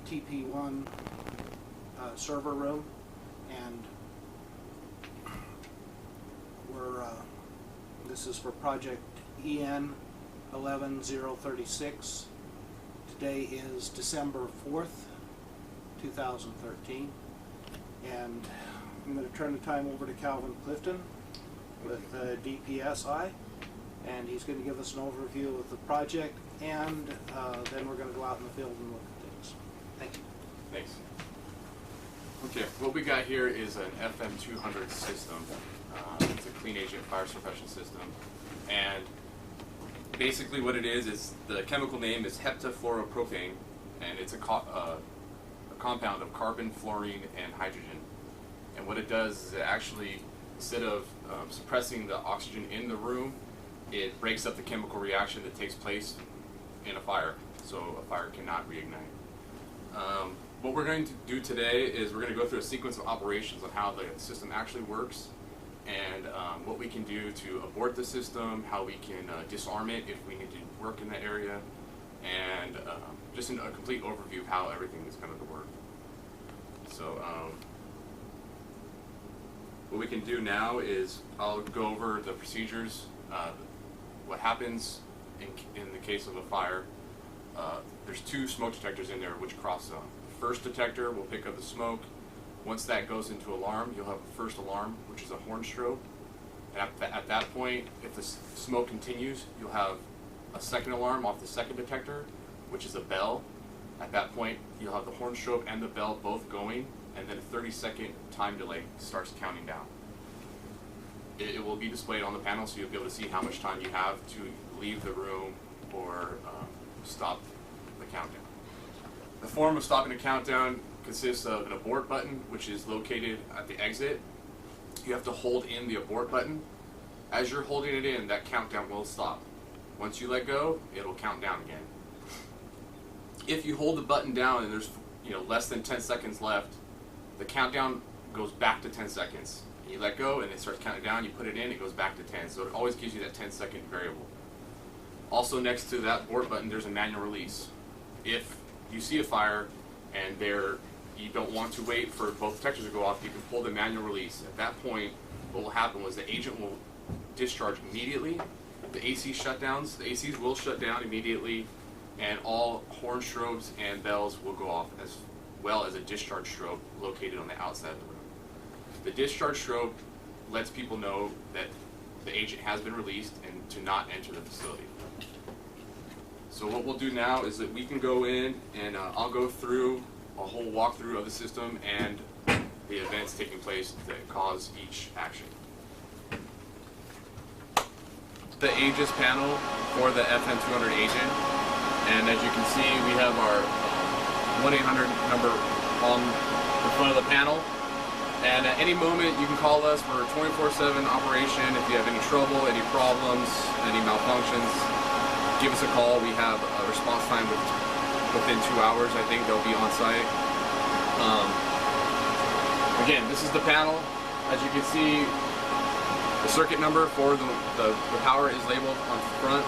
TP1 server room, and this is for project EN 11036. Today is December 4th, 2013, and I'm going to turn the time over to Calvin Clifton with DPSI, and he's going to give us an overview of the project, and then we're going to go out in the field and look at things. Thank you. Thanks. Okay, what we got here is an FM200 system. It's a clean agent fire suppression system, and basically what it is the chemical name is heptafluoropropane, and it's a compound of carbon, fluorine, and hydrogen. And what it does is it actually, instead of suppressing the oxygen in the room, it breaks up the chemical reaction that takes place in a fire, so a fire cannot reignite. What we're going to do today is we're going to go through a sequence of operations on how the system actually works, and what we can do to abort the system, how we can disarm it if we need to work in that area, and just a complete overview of how everything is going to work. So what we can do now is I'll go over the procedures, what happens in the case of a fire. There's two smoke detectors in there which cross zone. The first detector will pick up the smoke. Once that goes into alarm, you'll have a first alarm, which is a horn strobe. And at that point, if the smoke continues, you'll have a second alarm off the second detector, which is a bell. At that point, you'll have the horn strobe and the bell both going, and then a 30-second time delay starts counting down. It will be displayed on the panel, so you'll be able to see how much time you have to leave the room or stop the countdown. The form of stopping the countdown consists of an abort button, which is located at the exit. You have to hold in the abort button. As you're holding it in, that countdown will stop. Once you let go, it'll count down again. If you hold the button down and there's less than 10 seconds left, the countdown goes back to 10 seconds. And you let go and it starts counting down, you put it in, it goes back to 10. So it always gives you that 10-second variable. Also next to that abort button, there's a manual release. If you see a fire and you don't want to wait for both detectors to go off, you can pull the manual release. At that point, what will happen was the agent will discharge immediately. The AC shutdowns, the ACs will shut down immediately, and all horn strobes and bells will go off, as well as a discharge strobe located on the outside of the room. The discharge strobe lets people know that the agent has been released and to not enter the facility. So what we'll do now is that we can go in and I'll go through a whole walkthrough of the system and the events taking place that cause each action. The Aegis panel for the FM200 agent, and as you can see, we have our 1-800 number on the front of the panel, and at any moment you can call us for a 24/7 operation. If you have any trouble, any problems, any malfunctions, give us a call. We have a response time within 2 hours, I think they'll be on site. Again, this is the panel. As you can see, the circuit number for the power is labeled on the front.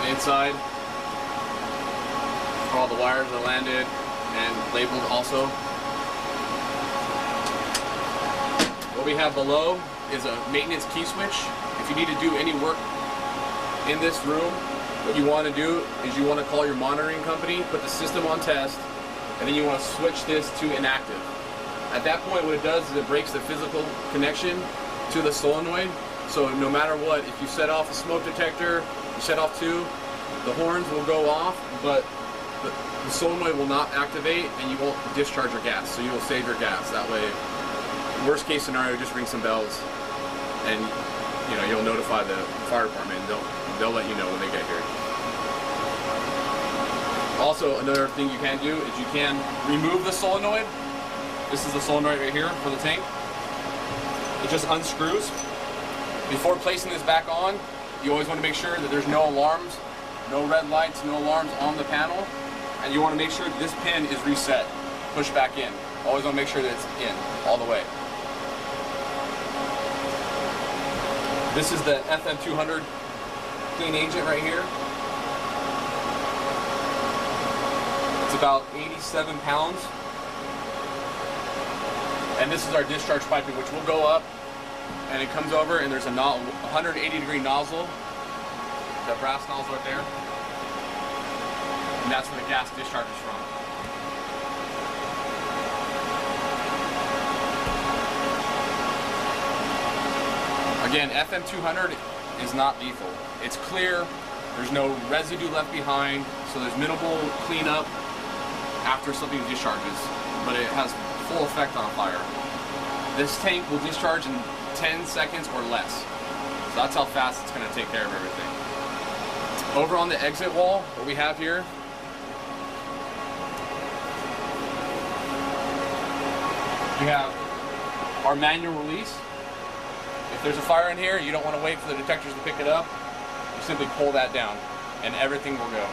Inside, all the wires are landed and labeled also. What we have below is a maintenance key switch. If you need to do any work in this room, what you want to do is you want to call your monitoring company, put the system on test, and then you want to switch this to inactive. At that point, what it does is it breaks the physical connection to the solenoid. So no matter what, if you set off a smoke detector, you set off two, the horns will go off, but the solenoid will not activate and you won't discharge your gas. So you will save your gas. That way, worst case scenario, just ring some bells and you'll notify the fire department and they'll let you know when they get here. Also, another thing you can do is you can remove the solenoid. This is the solenoid right here for the tank. It just unscrews. Before placing this back on, you always want to make sure that there's no alarms, no red lights, no alarms on the panel, and you want to make sure that this pin is reset, push back in. Always want to make sure that it's in all the way. This is the FM200 clean agent right here. It's about 87 pounds. And this is our discharge piping, which will go up, and it comes over, and there's a 180-degree nozzle, the brass nozzle right there, and that's where the gas discharges from. Again, FM200 is not lethal. It's clear, there's no residue left behind, so there's minimal cleanup after something discharges, but it has full effect on a fire. This tank will discharge in 10 seconds or less. So that's how fast it's going to take care of everything. Over on the exit wall, what we have here, we have our manual release. If there's a fire in here, you don't want to wait for the detectors to pick it up. You simply pull that down and everything will go.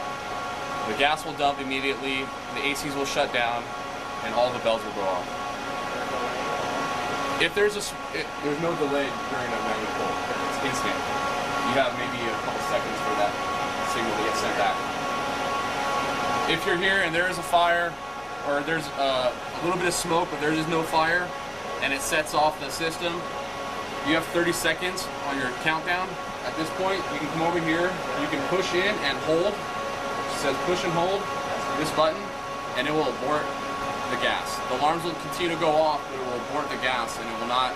The gas will dump immediately, the ACs will shut down, and all the bells will go off. If there's there's no delay during a manual pull. It's instant. You have maybe a couple seconds for that signal to get sent back. If you're here and there is a fire, or there's a little bit of smoke, but there is no fire, and it sets off the system, you have 30 seconds on your countdown. At this point, you can come over here, you can push in and hold. It says push and hold this button, and it will abort the gas. The alarms will continue to go off, but it will abort the gas, and it will not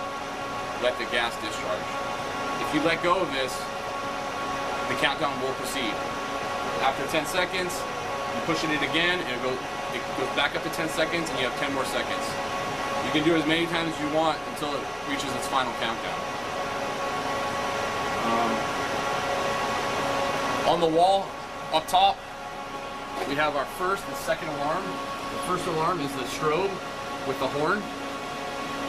let the gas discharge. If you let go of this, the countdown will proceed. After 10 seconds, you push it again, and it goes back up to 10 seconds, and you have 10 more seconds. You can do as many times as you want until it reaches its final countdown. On the wall, up top, we have our first and second alarm. The first alarm is the strobe with the horn,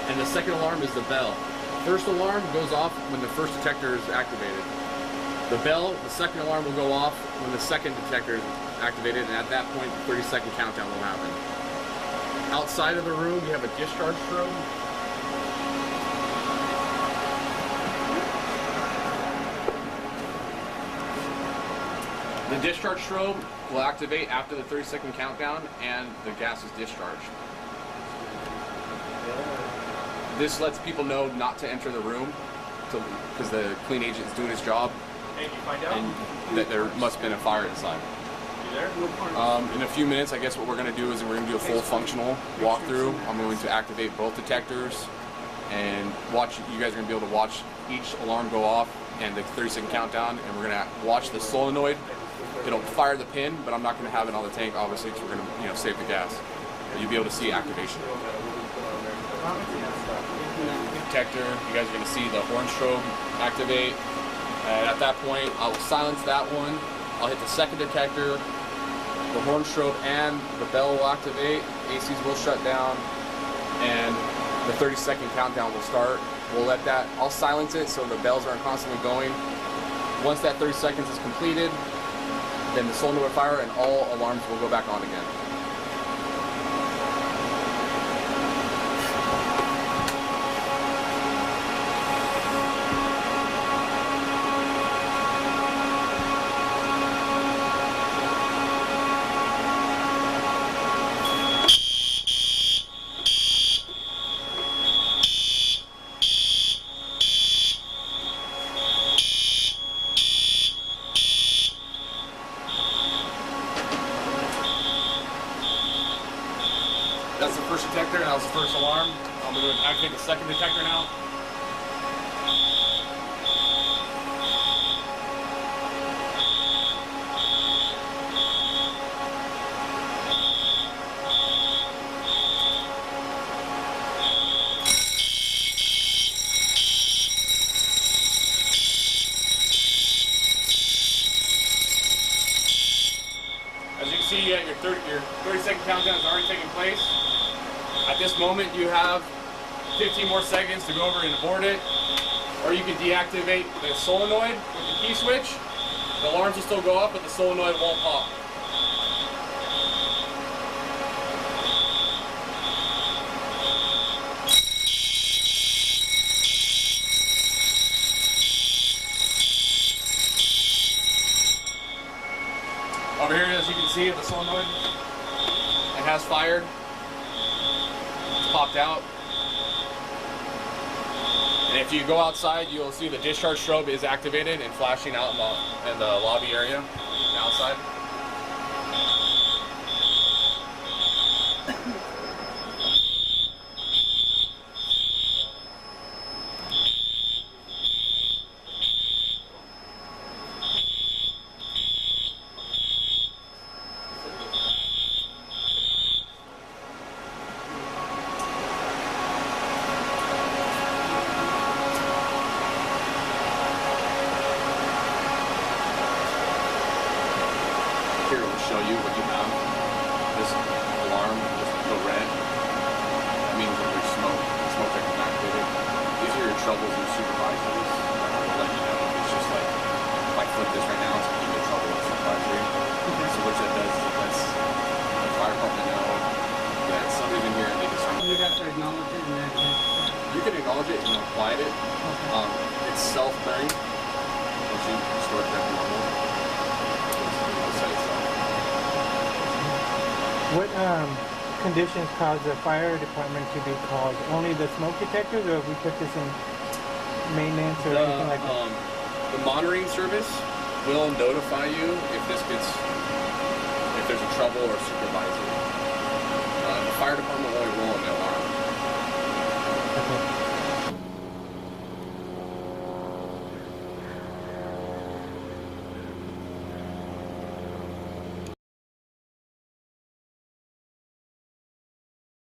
and the second alarm is the bell. The first alarm goes off when the first detector is activated. The bell, the second alarm will go off when the second detector is activated, and at that point, the 30-second countdown will happen. Outside of the room, we have a discharge strobe. The discharge strobe will activate after the 30-second countdown and the gas is discharged. This lets people know not to enter the room because the clean agent is doing his job and that there must have been a fire inside. In a few minutes, I guess what we're going to do is we're going to do a full functional walkthrough. I'm going to activate both detectors and watch. You guys are going to be able to watch each alarm go off and the 30-second countdown, and we're going to watch the solenoid. It'll fire the pin, but I'm not going to have it on the tank, obviously, because we're going to, save the gas. But you'll be able to see activation. Detector, you guys are going to see the horn strobe activate. And at that point, I will silence that one. I'll hit the second detector. The horn strobe and the bell will activate. ACs will shut down, and the 30-second countdown will start. We'll let that. I'll silence it so the bells aren't constantly going. Once that 30 seconds is completed, then the solenoid will fire and all alarms will go back on again. That's the first detector, and that was the first alarm. I'm going to activate the second detector now. As you can see, your 30-second countdown is already taking place. At this moment, you have 15 more seconds to go over and abort it, or you can deactivate the solenoid with the key switch. The alarms will still go up, but the solenoid won't pop. solenoid. It has fired. It's popped out. And if you go outside, you'll see the discharge strobe is activated and flashing out in the lobby area on the outside. Here will show you what you have. This alarm, the red, that means that there's smoke. The smoke detector is activated. These are your troubles and supervisories. That will let you know. It's just like, if I flip this right now, it's going to give you trouble with supervisory. So what that does is it lets the fire department know that somebody's in here and they can start. You have to acknowledge it and then You can acknowledge it and then quiet it. It's self-clearing. Once you restore it back to normal, it'll set itself. What conditions cause the fire department to be called? Only the smoke detectors, or if we put this in maintenance or anything like that? The monitoring service will notify you if there's a trouble or supervisory.